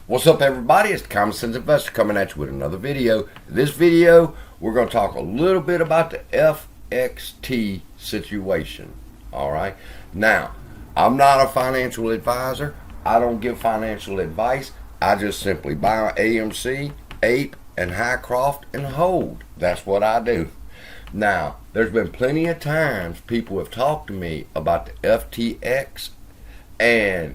What's up, everybody? It's the Common Sense Investor coming at you with another video. In this video, we're going to talk a little bit about the FXT situation. Alright? Now, I'm not a financial advisor. I don't give financial advice. I just simply buy AMC, APE, and Highcroft and hold. That's what I do. Now, there's been plenty of times people have talked to me about the FTX and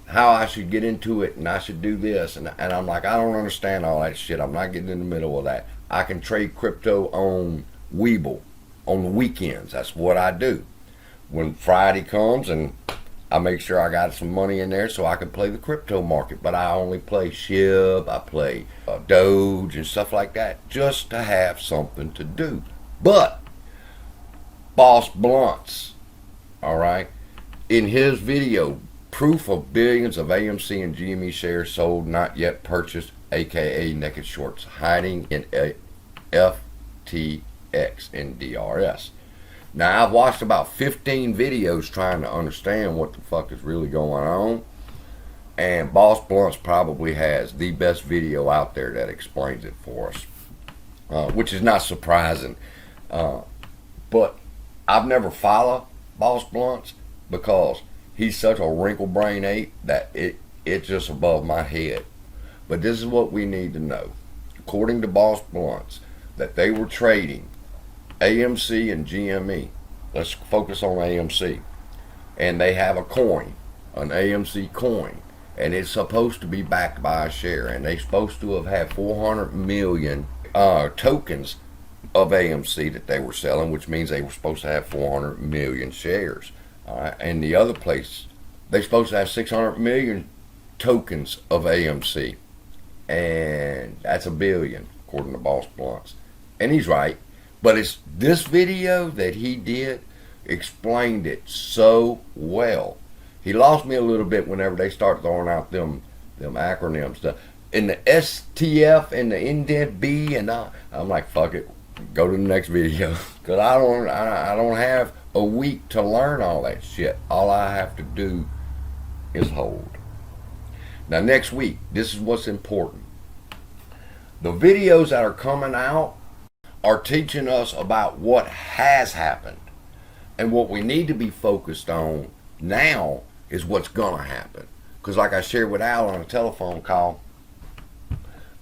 how I should get into it and I should do this. And I'm like, I don't understand all that shit. I'm not getting in the middle of that. I can trade crypto on Webull on the weekends. That's what I do. When Friday comes and I make sure I got some money in there so I can play the crypto market. But I only play SHIB, I play Doge and stuff like that just to have something to do. But Boss Blunts, alright, in his video, proof of billions of AMC and GME shares sold, not yet purchased, aka naked shorts, hiding in FTX and DRS. Now, I've watched about 15 videos trying to understand what the fuck is really going on, and Boss Blunts probably has the best video out there that explains it for us, which is not surprising. But I've never followed Boss Blunts because he's such a wrinkle brain ape that it's just above my head. But this is what we need to know. According to Boss Blunts, that they were trading AMC and GME. Let's focus on AMC. And they have a coin, an AMC coin, and it's supposed to be backed by a share. And they're supposed to have had 400 million tokens of AMC that they were selling, which means they were supposed to have 400 million shares. And the other place, they're supposed to have 600 million tokens of AMC. And that's a billion, according to Boss Blunts. And he's right. But it's this video that he did explained it so well. He lost me a little bit whenever they start throwing out them acronyms. In the STF and the indent B, and I'm like, fuck it, go to the next video. Because I don't have a week to learn all that shit. All I have to do is hold. Now, next week, this is what's important. The videos that are coming out are teaching us about what has happened. And what we need to be focused on now is what's going to happen. Because like I shared with Al on a telephone call,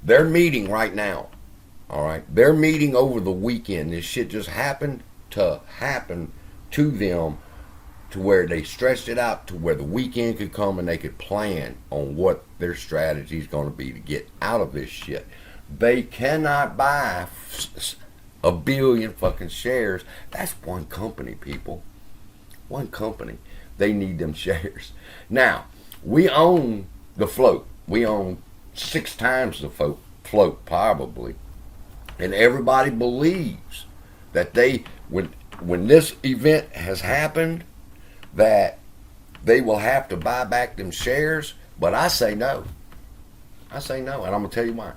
they're meeting right now. All right? They're meeting over the weekend. This shit just happened to them to where they stretched it out to where the weekend could come and they could plan on what their strategy is going to be to get out of this shit. They cannot buy a billion fucking shares. That's one company, people. One company. They need them shares. Now, we own the float. We own 6 times the float, probably. And everybody believes that when this event has happened, that they will have to buy back them shares. But I say no. I say no, and I'm going to tell you why.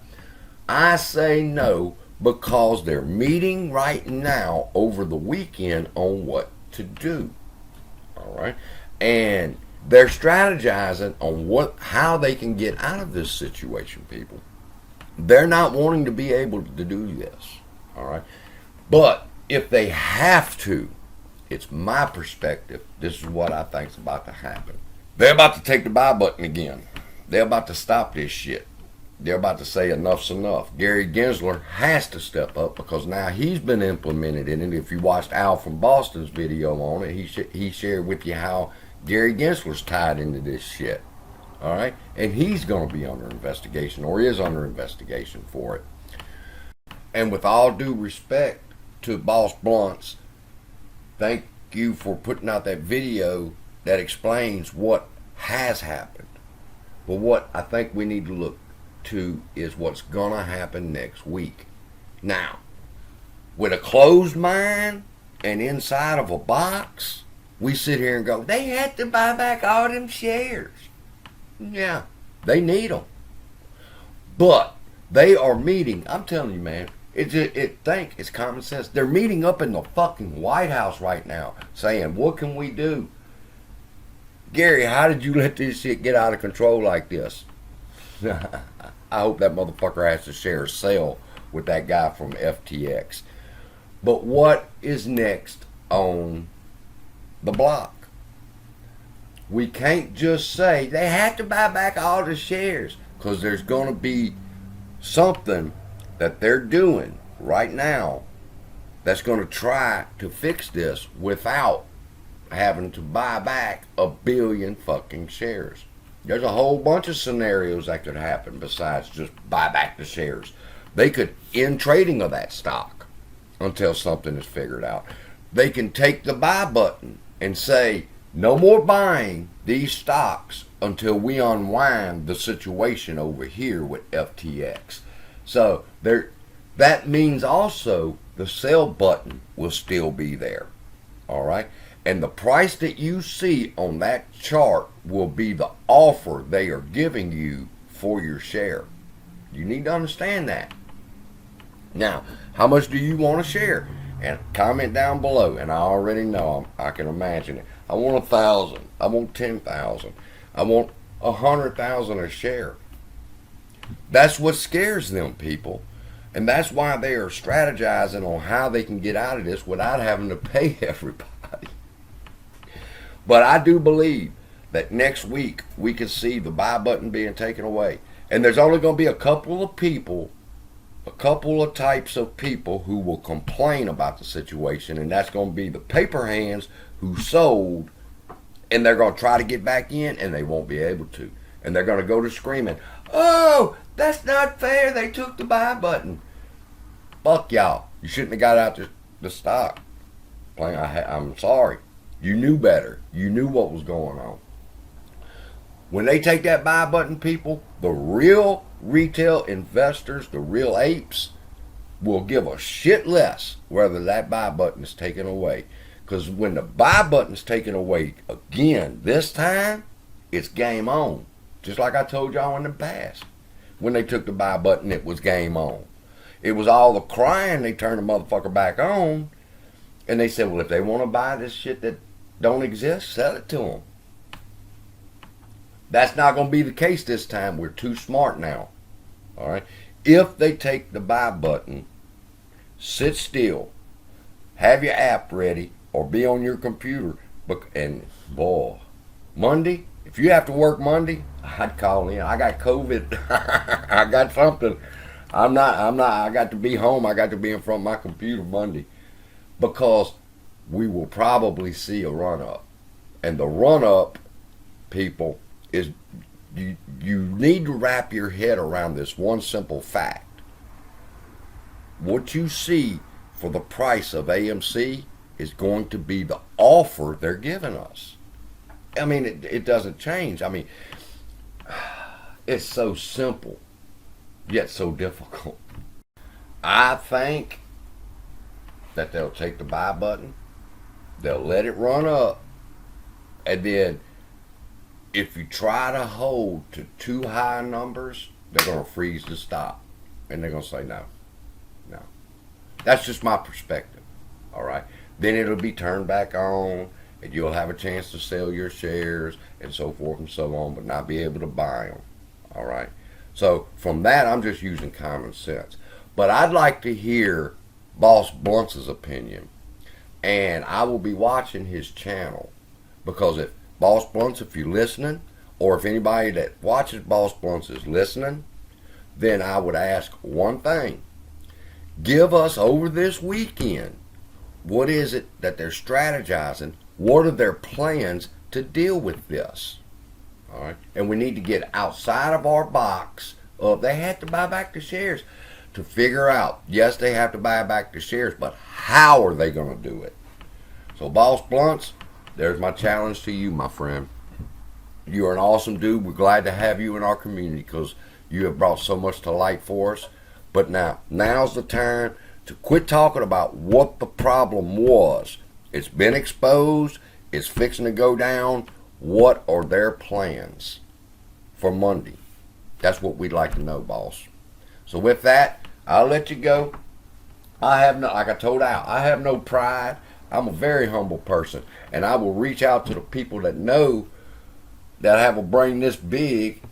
I say no because they're meeting right now over the weekend on what to do. All right? And they're strategizing on how they can get out of this situation, people. They're not wanting to be able to do this. All right? But if they have to, it's my perspective, this is what I think is about to happen. They're about to take the buy button again. They're about to stop this shit. They're about to say enough's enough. Gary Gensler has to step up because now he's been implemented in it. If you watched Al from Boston's video on it, he shared with you how Gary Gensler's tied into this shit. All right? And he's going to be under investigation, or is under investigation for it. And with all due respect to Boss Blunts, thank you for putting out that video that explains what has happened. But what I think we need to look to is what's gonna happen next week. Now, with a closed mind and inside of a box, we sit here and go, they had to buy back all them shares. Yeah, they need them. But they are meeting, I'm telling you, man, it's common sense. They're meeting up in the fucking White House right now saying, what can we do? Gary, how did you let this shit get out of control like this? I hope that motherfucker has to share a cell with that guy from FTX. But what is next on the block? We can't just say they have to buy back all the shares, because there's going to be something that they're doing right now that's going to try to fix this without having to buy back 1 billion fucking shares. There's a whole bunch of scenarios that could happen besides just buy back the shares. They could end trading of that stock until something is figured out. They can take the buy button and say, no more buying these stocks until we unwind the situation over here with FTX. So that means also the sell button will still be there. All right? And the price that you see on that chart will be the offer they are giving you for your share. You need to understand that. Now, how much do you want to share? And comment down below. And I already know, I can imagine it. I want 1,000. I want 10,000. I want 100,000 a share. That's what scares them, people. And that's why they are strategizing on how they can get out of this without having to pay everybody. But I do believe that next week we can see the buy button being taken away. And there's only going to be a couple of people, a couple of types of people who will complain about the situation. And that's going to be the paper hands who sold, and they're going to try to get back in, and they won't be able to. And they're going to go to screaming, oh, that's not fair. They took the buy button. Fuck y'all. You shouldn't have got out the stock. I'm sorry. You knew better. You knew what was going on. When they take that buy button, people, the real retail investors, the real apes, will give a shit less whether that buy button is taken away. Because when the buy button is taken away again this time, it's game on. Just like I told y'all in the past. When they took the buy button, it was game on. It was all the crying, they turned the motherfucker back on. And they said, well, if they want to buy this shit that don't exist, sell it to them. That's not going to be the case this time. We're too smart now. All right? If they take the buy button, sit still, have your app ready, or be on your computer. And boy, Monday, if you have to work Monday, I'd call in. I got COVID. I got something. I got to be home. I got to be in front of my computer Monday. Because we will probably see a run-up. And the run-up, people, is you need to wrap your head around this one simple fact. What you see for the price of AMC is going to be the offer they're giving us. I mean, it doesn't change. I mean, it's so simple, yet so difficult. I think that they'll take the buy button, they'll let it run up, and then if you try to hold to too high numbers, they're going to freeze the stock. And they're going to say no. That's just my perspective. All right? Then it'll be turned back on, and you'll have a chance to sell your shares, and so forth and so on, but not be able to buy them. All right? So from that, I'm just using common sense. But I'd like to hear Boss Blunt's opinion. And I will be watching his channel. Because if Boss Blunt's, if you're listening, or if anybody that watches Boss Blunt's is listening, then I would ask one thing. Give us over this weekend, what is it that they're strategizing? What are their plans to deal with this? All right, and we need to get outside of our box of they have to buy back the shares to figure out, yes, they have to buy back the shares, but how are they going to do it? So, Boss Blunts, there's my challenge to you, my friend. You are an awesome dude. We're glad to have you in our community because you have brought so much to light for us. But now's the time to quit talking about what the problem was. It's been exposed. It's fixing to go down. What are their plans for Monday? That's what we'd like to know, boss. So with that, I'll let you go. Like I told Al, I have no pride. I'm a very humble person. And I will reach out to the people that know that have a brain this big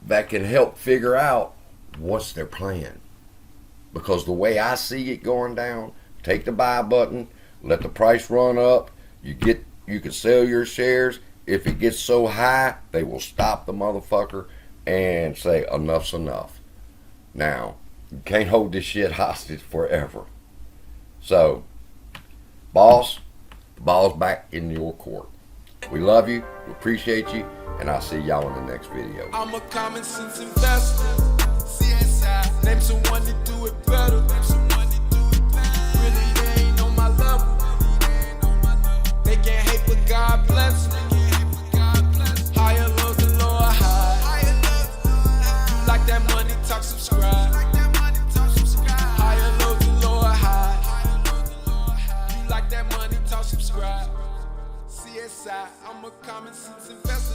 that can help figure out what's their plan. Because the way I see it going down, take the buy button, let the price run up, you can sell your shares. If it gets so high, they will stop the motherfucker and say enough's enough. Now, you can't hold this shit hostage forever. So, boss, the ball's back in your court. We love you, we appreciate you, and I'll see y'all in the next video. I'm a common sense investor. CSI. Name someone to do it better. Really, they ain't on my level. They can't hate, but God bless them. Higher lows and lower highs. You like that money, talk, subscribe. Higher lows and lower highs. You like that money, talk, subscribe. CSI. I'm a common sense investor.